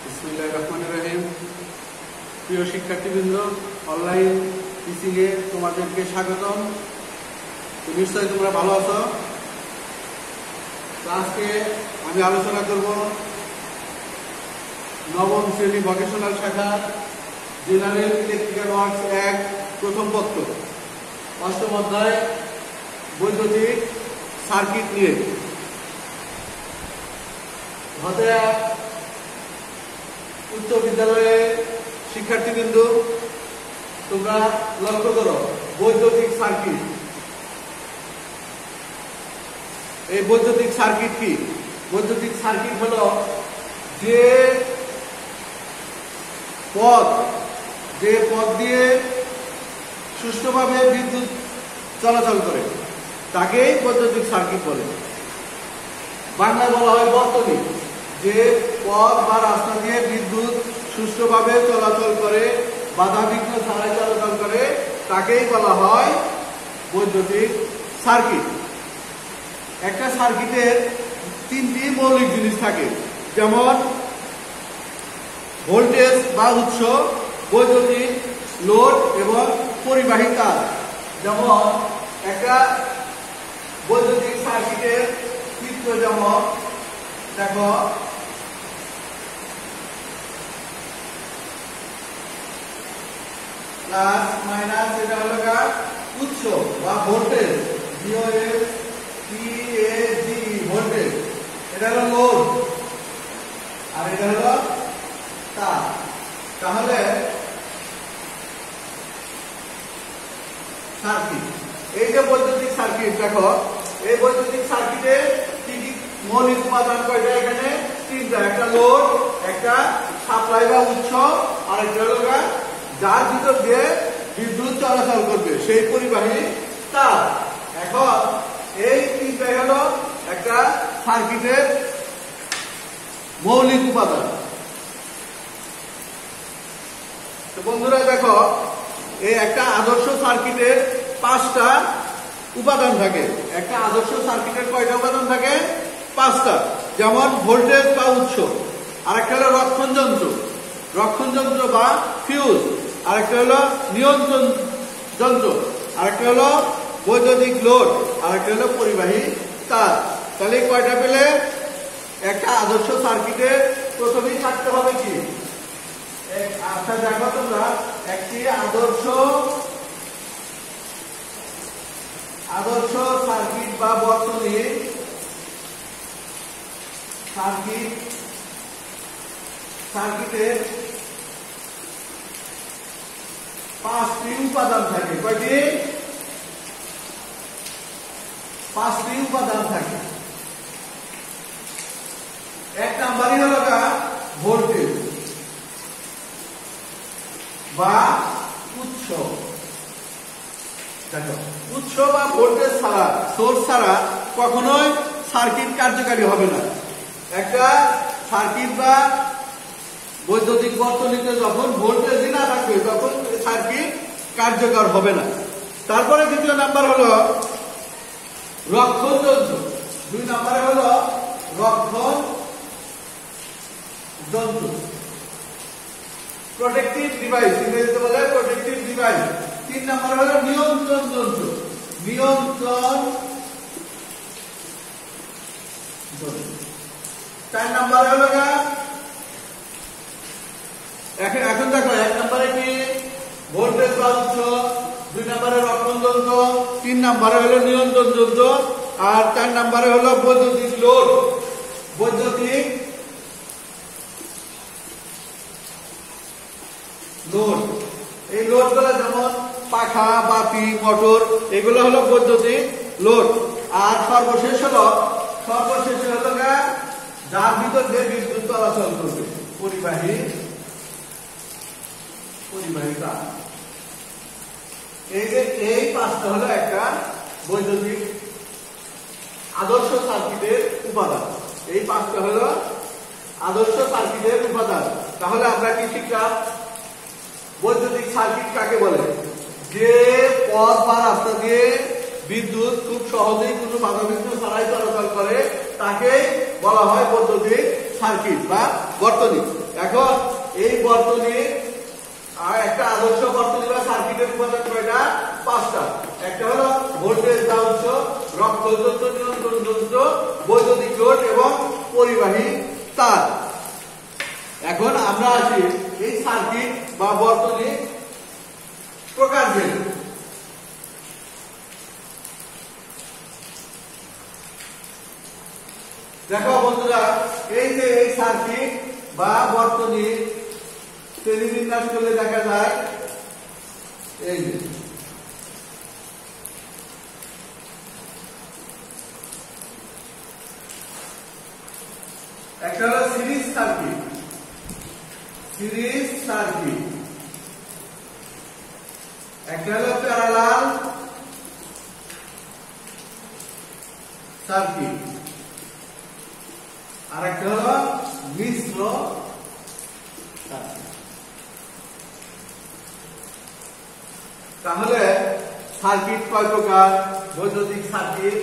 বিসমিল্লাহির রহমানির রহিম। প্রিয় শিক্ষার্থীবৃন্দ, অনলাইন টিচিং এ তোমাদেরকে স্বাগতম। নিশ্চয়ই তোমরা ভালো আছো। আজকে আমি আলোচনা করব নবম শ্রেণী ভোকেশনাল শাখা জেনারেল ইলেকট্রিক্যাল ওয়ার্কস 1 প্রথম পত্র অষ্টম অধ্যায় বৈদ্যুতিক সার্কিট নিয়ে। উচ্চ বিদ্যালয়ে শিক্ষার্থীবৃন্দ, তোমরা লক্ষ্য করো বৈদ্যুতিক সার্কিট। এই বৈদ্যুতিক সার্কিট কি? বৈদ্যুতিক সার্কিট হলো যে পথ দিয়ে সুষ্ঠুভাবে বিদ্যুৎ চলাচল করে তাকেই বৈদ্যুতিক সার্কিট বলে। বাংলায় বলা হয় বর্তনী। যে পথ বা রাস্তা দিয়ে বিদ্যুৎ সুষ্ঠুভাবে চলাচল করে, বাধাবিঘ্ন ছাড়াই চলাচল করে, তাকেই বলা হয় বৈদ্যুতিক সার্কিট। একটা সার্কিটের তিনটি মৌলিক জিনিস থাকে, যেমন ভোল্টেজ বা উৎস, বৈদ্যুতিক লোড এবং পরিবাহী তার। যেমন একটা বৈদ্যুতিক সার্কিটের চিত্র, যেমন দেখো প্লাস মাইনাস, এটা হলো উৎস বা ভোল্টেজ, ভোল্টেজ। এটা হলো লোড আর এটা হলো তার। তাহলে সার্কিট, এই যে বৈদ্যুতিক সার্কিট, দেখো এই বৈদ্যুতিক সার্কিটে কি কি মৌলিক উপাদান কয়টা? এখানে তিনটা। একটা লোড, একটা সাপ্লাই বা উৎস, আর একটা হলো যার ভিতর দিয়ে বিদ্যুৎ চলাচল করবে সেই পরিবাহী তার। এখন এই তিনটাই হলো একটা সার্কিটের মৌলিক উপাদান। তো বন্ধুরা দেখো, এই একটা আদর্শ সার্কিটের 5টা উপাদান থাকে। একটা আদর্শ সার্কিটের কয়টা উপাদান থাকে? 5টা। যেমন ভোল্টেজ বা উৎস, আরেকটা হলো রক্ষণ যন্ত্র বা ফিউজ, আরেকটা হলো নিয়ন্ত্রণ যন্ত্র, আরেকটা হলো বৈদ্যুতিক লোড, আরেকটা হলো পরিবাহী তার। তাহলে কয়টা পেলে? একটা আদর্শ সার্কিটের প্রথমেই থাকতে হবে কি? আচ্ছা দেখো তোমরা, একটি আদর্শ সার্কিট বা বর্তনী সার্কিটের 5টি উপাদান থাকে। কয়টি? 5টি উপাদান থাকে। এক নাম্বারই হলো ভোল্টেজ বা উৎস। দেখো, উৎস বা ভোল্টেজ ছাড়া, সোর্স ছাড়া কখনোই সার্কিট কার্যকারী হবে না। একটা সার্কিট বা বৈদ্যুতিক বর্তনীতে যখন ভোল্টেজই না থাকবে তখন সার্কিট কার্যকর হবে না। তারপরে দ্বিতীয় নাম্বার হলো রক্ষণ যন্ত্র। 2 নাম্বারে হলো রক্ষণ যন্ত্র, প্রোটেক্টিভ ডিভাইস, ইংরেজিতে বলে প্রোটেক্টিভ ডিভাইস। 3 নাম্বার হলো নিয়ন্ত্রণ যন্ত্র, নিয়ন্ত্রণ যন্ত্র। 4 নাম্বার হলো এখন দেখো, 1 নাম্বারে কি? ভোল্টেজ বা উৎস, 2 নাম্বারে রক্ষণ যন্ত্র, 3 নাম্বারে হলো নিয়ন্ত্রণ যন্ত্র, আর 4 নাম্বারে হলো বৈদ্যুতিক লোড। বৈদ্যুতিক লোড, এই লোড গুলো যেমন পাখা, বাতি, মোটর, এগুলো হলো বৈদ্যুতিক লোড। আর সর্বশেষ হলো যার ভিতর দিয়ে বিদ্যুৎ চলাচল করবে, পরিবাহী তার। এই 5টা হলো একটা বৈদ্যুতিক আদর্শ সার্কিটের উপাদান। এই 5টা হলো আদর্শ সার্কিটের উপাদান। তাহলে আমরা কি শিখলাম? বৈদ্যুতিক সার্কিট কাকে বলে? যে পথ বা রাস্তা দিয়ে বিদ্যুৎ খুব সহজেই কোনো বাধাবিঘ্ন ছাড়াই চলাচল করে তাকে বলা হয় বৈদ্যুতিক সার্কিট বা বর্তনী। এখন এই বর্তনী আর একটা আদর্শ বর্তনী বা সার্কিটের উপাদান কয়টা? 5টা। একটা হলো ভোল্টেজ দেওয়া উৎস, রক্ষক যন্ত্র, নিয়ন্ত্রণ যন্ত্র, বৈদ্যুতিক লোড এবং পরিবাহী তার। এখন আমরা আসি এই সার্কিট বা বর্তনী প্রকারভেদ। দেখো বন্ধুরা, এই যে এই সার্কিট বা বর্তনী শ্রেণীবিন্যাস করলে দেখা যায় এই যে একটা হলো সিরিজ সার্কিট, সিরিজ সার্কিট, একটা হলো প্যারালাল সার্কিট, আর একটা হলো মিশ্র সার্কিট। তাহলে সার্কিট কয় প্রকার? বৈদ্যুতিক সার্কিট,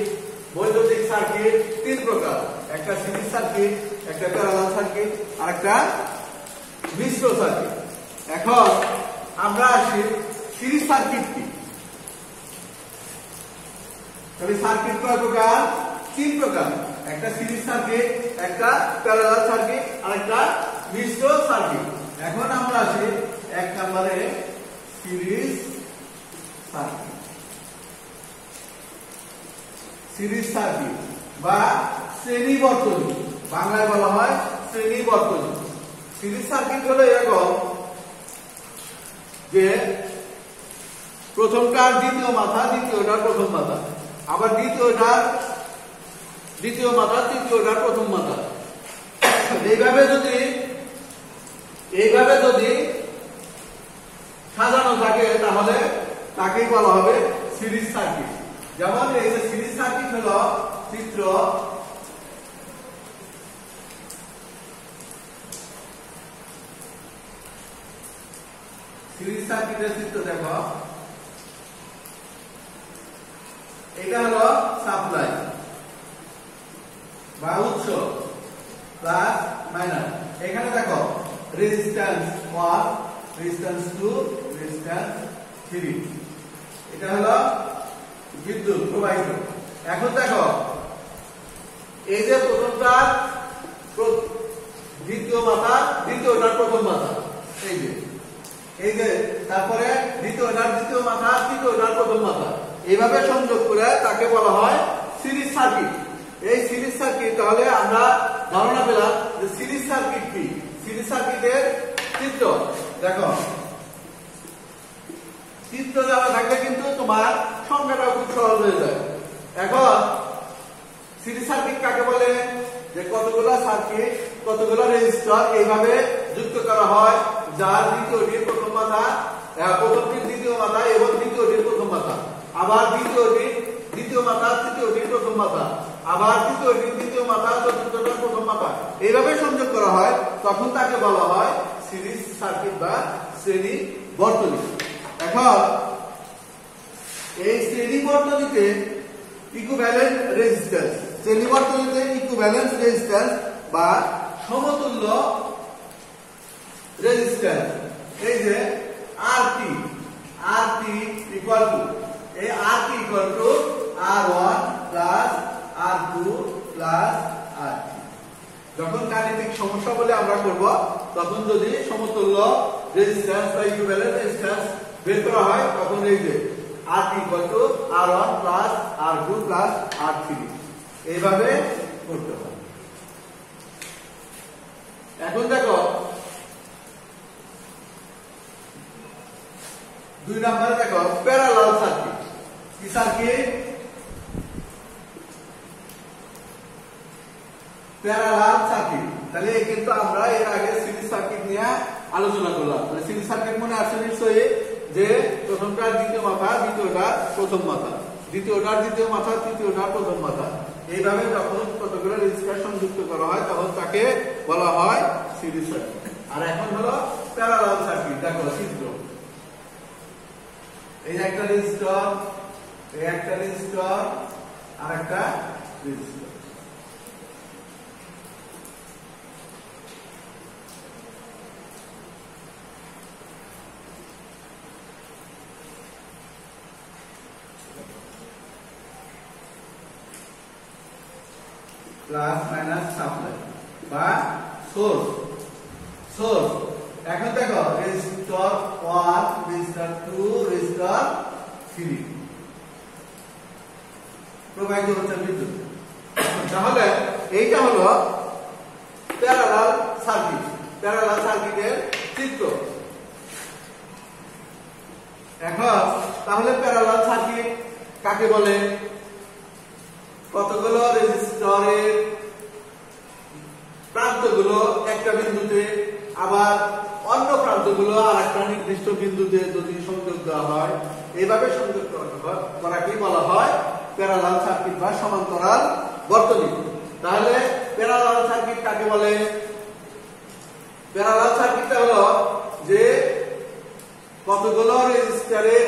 বৈদ্যুতিক সার্কিট 3 প্রকার, একটা সিরিজ সার্কিট, একটা প্যারালাল সার্কিট, আর একটা মিশ্র সার্কিট। এখন আমরা আসি সিরিজ সার্কিট কি? তাহলে সার্কিট কয় প্রকার? 3 প্রকার, একটা সিরিজ সার্কিট, একটা প্যারালাল সার্কিট, আর একটা মিশ্র সার্কিট। এখন আমরা আসি 1 নম্বরে সিরিজ সার্কিট। সিরিজ সার্কিট বা শ্রেণী বর্তনী, বাংলায় বলা হয় শ্রেণী বর্তনী। সিরিজ সার্কিট হলো এরকম যে প্রথমটার দ্বিতীয় মাথা, দ্বিতীয়টার প্রথম মাথা, আবার দ্বিতীয়টার দ্বিতীয় মাথা, তৃতীয়টার প্রথম মাথা। এইভাবে যদি সাজানো থাকে তাহলে তাকেই বলা হবে সিরিজ সার্কিট। যেমন এই যে সিরিজ সার্কিট হলো চিত্র, সিরিজ সার্কিটের চিত্র দেখো, এটা হলো সাপ্লাই বা উৎস, প্লাস মাইনাস। এখানে দেখো রেজিস্ট্যান্স 1, রেজিস্ট্যান্স 2, রেজিস্ট্যান্স 3, এটা হলো বিদ্যুৎ প্রবাহিত। এখন দেখো এই যে প্রথমটার দ্বিতীয় মাথা, দ্বিতীয়টার প্রথম মাথা, এই যে তারপরে দ্বিতীয়টার দ্বিতীয় মাথা, তৃতীয়টার প্রথম মাথা, এইভাবে সংযোগ করে তাকে বলা হয় সিরিজ সার্কিট। এই সিরিজ সার্কিট, তাহলে আমরা ধারণা পেলাম যে সিরিজ সার্কিট কি। সিরিজ সার্কিটের চিত্র দেখো, চিত্র দেওয়া থাকলে কিন্তু তোমার সংখ্যাটা খুব সহজ হয়ে যায়। এখন সিরিজ সার্কিট কাকে বলে? যে কতগুলো সার্কিট, কতগুলো রেজিস্টর এইভাবে যুক্ত করা হয়, যার দ্বিতীয়টির প্রথম মাথা, প্রথমটির দ্বিতীয় মাথা এবং দ্বিতীয়টির প্রথম মাথা, আবার দ্বিতীয়টির দ্বিতীয় মাথা, তৃতীয়টির প্রথম মাথা, আবার তৃতীয়টির দ্বিতীয় মাথা, চতুর্থটির প্রথম মাথা, এইভাবে সংযোগ করা হয়, তখন তাকে বলা হয় সিরিজ সার্কিট বা শ্রেণী বর্তনী। এখন এই শ্রেণী বর্তনীতে ইকুইভ্যালেন্ট রেজিস্ট্যান্স, শ্রেণী বর্তনীতে ইকুইভ্যালেন্ট রেজিস্ট্যান্স বা সমতুল্য রেজিস্ট্যান্স, এই যে আরটি, আরটি ইকুয়াল টু, এই RT equal to R1 plus R2 plus R3। যখন গাণিতিক সমস্যা বলে আমরা করব, তখন যদি সমতুল্য রেজিস্ট্যান্স বা ইকুইভ্যালেন্ট রেজিস্ট্যান্স বের করা হয়, তখন এই যে R equal to R1 plus R2 plus R3 এইভাবে করতে হবে। এখন দেখো 2 নম্বরে দেখো প্যারালাল সার্কিট। কি সার্কিট? Parallel circuit. তাহলে কিন্তু আমরা এর আগে সিরিজ সার্কিট নিয়ে আলোচনা করলাম। মানে সিরিজ সার্কিট মনে আছে নিশ্চয়ই, যে প্রথমটার দ্বিতীয় মাথা, দ্বিতীয়টার প্রথম মাথা, দ্বিতীয়টার দ্বিতীয় মাথা, তৃতীয়টার প্রথম মাথা, এইভাবে যখন কতগুলো রেজিস্টার সংযুক্ত করা হয় তখন তাকে বলা হয় সিরিজ সার্কিট। আর এখন হলো প্যারালাল সার্কিট। দেখো চিত্র, এই একটা রেজিস্টর, এই একটা রেজিস্টর, আর একটা রেজিস্টর। প্লাস মাইনাস সাপ্লাই বা সোর্স। সোর্স এখন দেখো রেজিস্টর 1 রেজিস্টর 2 রেজিস্টর 3 প্রবাহিত হচ্ছে বিদ্যুৎ। তাহলে এইটা হলো প্যারালাল সার্কিট, প্যারালাল সার্কিটের চিত্র। এখন তাহলে প্যারালাল সার্কিট কাকে বলে? কতগুলো রেজিস্টরের প্রান্তগুলো একটা বিন্দুতে আবার অন্য প্রান্তগুলো আর একটা নির্দিষ্ট বিন্দুতে যদি সংযোগ দেওয়া হয়, এইভাবে সংযোগ করাকে বলা হয় প্যারালাল সার্কিট বা সমান্তরাল বর্তনী। তাহলে প্যারালাল সার্কিট কাকে বলে? প্যারালাল সার্কিটটা হলো যে কতগুলো রেজিস্টরের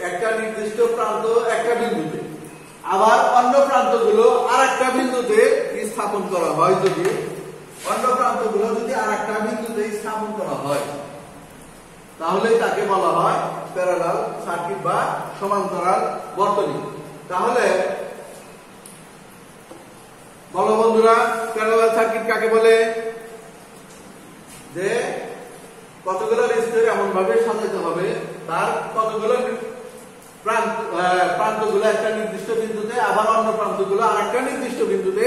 একটা নির্দিষ্ট প্রান্ত একটা বিন্দুতে আবার অন্য প্রান্তগুলো আর একটা বিন্দুতে স্থাপন করা হয়। যদি অন্য প্রান্তগুলো যদি আর একটা বিন্দুতে স্থাপন করা হয় তাহলে তাকে বলা হয় প্যারালাল সার্কিট বা সমান্তরাল বর্তনী। তাহলে বলো বন্ধুরা, প্যারালাল সার্কিট কাকে বলে? যে কতগুলো রেজিস্টর এমন ভাবে সাজাতে হবে তার কতগুলো প্রান্তগুলো একটা নির্দিষ্ট বিন্দুতে আবার অন্য প্রান্তগুলো আর একটা নির্দিষ্ট বিন্দুতে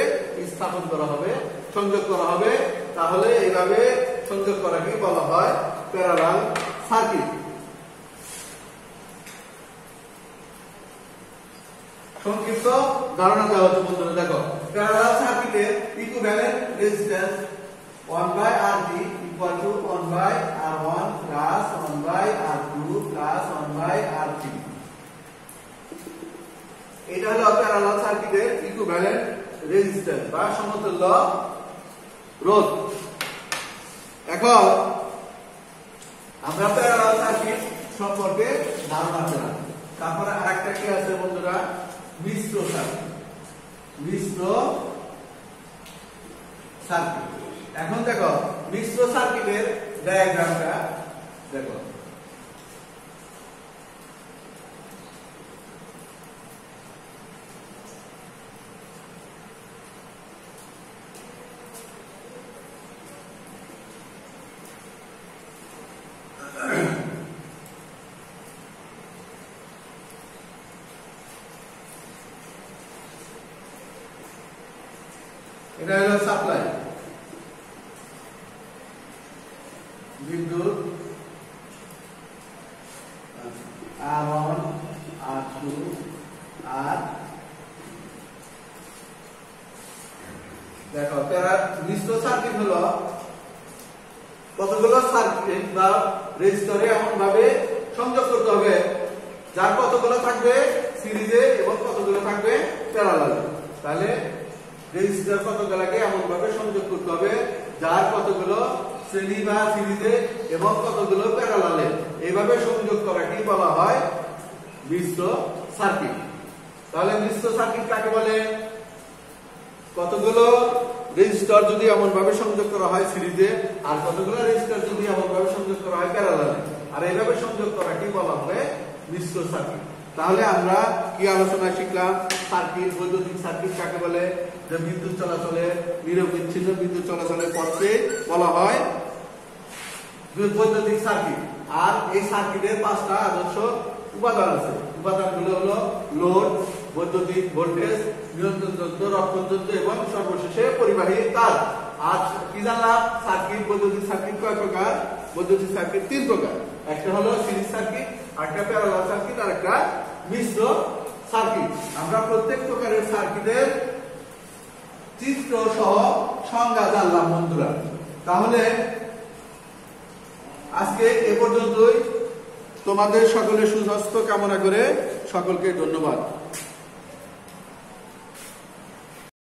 স্থাপন করা হবে, সংযোগ করা হবে। তাহলে এইভাবে সংযোগ করাকে বলা হয় প্যারালাল সার্কিট। সংক্ষিপ্ত ধারণা দেওয়া হচ্ছে বন্ধুরা। দেখো প্যারালাল সার্কিটের equivalent resistance 1/Rb equal to 1/R1 plus 1/R2 plus 1/R3। এটা হলো প্যারালাল সার্কিটের ইকুইভ্যালেন্ট রেজিস্ট্যান্স বা সমতুল্য রোধ। এখন আমরা প্যারালাল সার্কিট সম্পর্কে ধারণা পেলাম। তারপরে আরেকটা কি আছে বন্ধুরা? মিশ্র সার্কিট। মিশ্র সার্কিট। এখন দেখো মিশ্র সার্কিটের ডায়াগ্রামটা দেখো। এটা হলো সাপ্লাই, বিদ্যুৎ R1 R2 আর দেখো মিশ্র সার্কিট হলো কতগুলো সার্কিট বা রেজিস্টরে এমন ভাবে সংযোগ করতে হবে যার কতগুলো থাকবে সিরিজে এবং কতগুলো থাকবে প্যারালালে। তাহলে রেজিস্টার কতগুলোকে এমন ভাবে সংযোগ করতে হবে যার কতগুলো শ্রেণী বা সিরিজে এবং কতগুলো প্যারালালে। এইভাবে সংযোগ করাকে বলা হয় মিশ্র সার্কিট। তাহলে মিশ্র সার্কিট কাকে বলে? কতগুলো রেজিস্টার যদি এমন ভাবে সংযোগ করা হয় সিরিজে আর কতগুলো রেজিস্টার যদি এমন ভাবে সংযোগ করা হয় প্যারালালে, আর এইভাবে সংযোগ করাকে বলা হবে মিশ্র সার্কিট। তাহলে আমরা কি আলোচনা শিখলাম? সার্কিট, বৈদ্যুতিক সার্কিট কাকে বলে? যে বিদ্যুৎ চলাচলে নিরবিচ্ছিন্ন বিদ্যুৎ চলাচলের পথকে বলা হয় বৈদ্যুতিক সার্কিট। আর এই সার্কিটের 5টা আদর্শ উপাদান আছে। উপাদানগুলো হলো লোড, বৈদ্যুতিক ভোল্টেজ, নিয়ন্ত্রণ যন্ত্র, রক্ষণ যন্ত্র এবং সর্বশেষে পরিবাহী তার। আর কি জানলাম? সার্কিট, বৈদ্যুতিক সার্কিট কয় প্রকার? বৈদ্যুতিক সার্কিট 3 প্রকার। একটা হলো সিরিজ সার্কিট, একটা প্যারালাল সার্কিট আর একটা মিশ্র সার্কিট। আমরা প্রত্যেক প্রকারের সার্কিটের চিত্র সহ সংজ্ঞা জানলাম বন্ধুরা। তাহলে আজকে এ পর্যন্তই। তোমাদের সকলের সুস্বাস্থ্য কামনা করে সকলকে ধন্যবাদ।